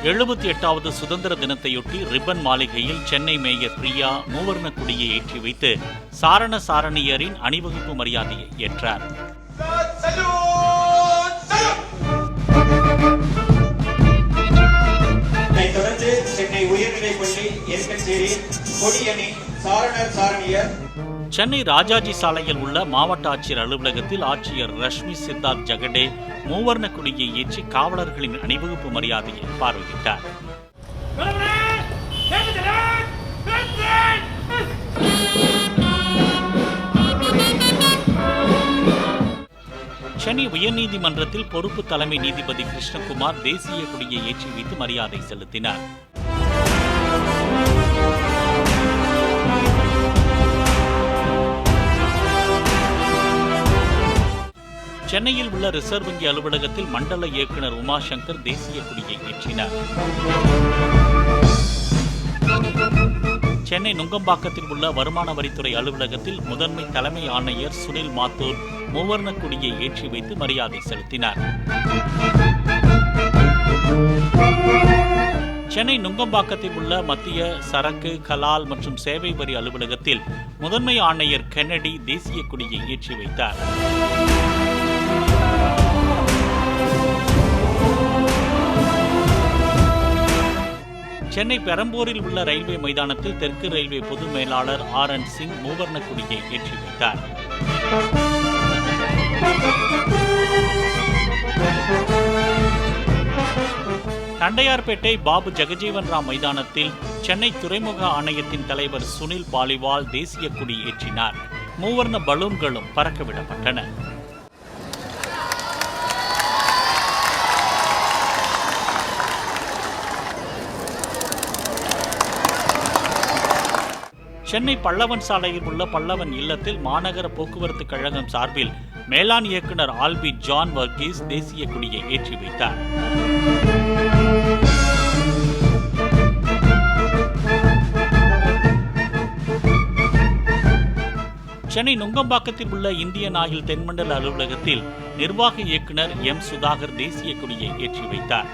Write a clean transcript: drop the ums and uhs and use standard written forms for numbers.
78வது சுதந்திர தினத்தையொட்டி ரிப்பன் மாளிகையில் சென்னை மேயர் பிரியா மூவர்ண கொடியை ஏற்றி வைத்து சாரண சாரணியரின் அணிவகுப்பு மரியாதையை ஏற்றார். தொடர்ந்து சென்னை உயர்நிலைப்பள்ளி எருக்கஞ்சேரி கொடியணி சாரணர் சாரணியர் சென்னை ராஜாஜி சாலையில் உள்ள மாவட்ட ஆட்சியர் அலுவலகத்தில் ஆட்சியர் ரஷ்மி சித்தார்த் ஜெகடே மூவர்ண கொடியை ஏற்றி காவலர்களின் அணிவகுப்பு மரியாதையை பார்வையிட்டார். சென்னை உயர்நீதிமன்றத்தில் பொறுப்பு தலைமை நீதிபதி கிருஷ்ணகுமார் தேசிய கொடியை ஏற்றி வைத்து மரியாதை செலுத்தினார். சென்னையில் உள்ள ரிசர்வ் வங்கி அலுவலகத்தில் மண்டல இயக்குநர் உமாசங்கர் தேசிய கொடியை ஏற்றினார். சென்னை நுங்கம்பாக்கத்தில் உள்ள வருமான வரித்துறை அலுவலகத்தில் முதன்மை தலைமை ஆணையர் சுனில் மாத்தூர் மூவர்ண கொடியை ஏற்றி வைத்து மரியாதை செலுத்தினார். சென்னை நுங்கம்பாக்கத்தில் உள்ள மத்திய சரக்கு கலால் மற்றும் சேவை வரி அலுவலகத்தில் முதன்மை ஆணையர் கென்னடி தேசிய கொடியை ஏற்றி வைத்தார். சென்னை பெரம்பூரில் உள்ள ரயில்வே மைதானத்தில் தெற்கு ரயில்வே பொது மேலாளர் RN சிங் மூவர்ண கொடியை ஏற்றி வைத்தார். தண்டையார்பேட்டை பாபு ஜெகஜீவன் ராம் மைதானத்தில் சென்னை துறைமுக ஆணையத்தின் தலைவர் சுனில் பாலிவால் தேசிய கொடி ஏற்றினார். மூவர்ண பலூன்களும் பறக்கவிடப்பட்டன. சென்னை பல்லவன் சாலையில் உள்ள பல்லவன் இல்லத்தில் மாநகர போக்குவரத்து கழகம் சார்பில் மேலாண் இயக்குநர் ஆல்பி ஜான் வர்கீஸ் தேசிய கொடியை ஏற்றி வைத்தார். சென்னை நுங்கம்பாக்கத்தில் உள்ள இந்தியன் ஆயில் தென்மண்டல அலுவலகத்தில் நிர்வாக இயக்குநர் M. சுதாகர் தேசிய கொடியை ஏற்றி வைத்தார்.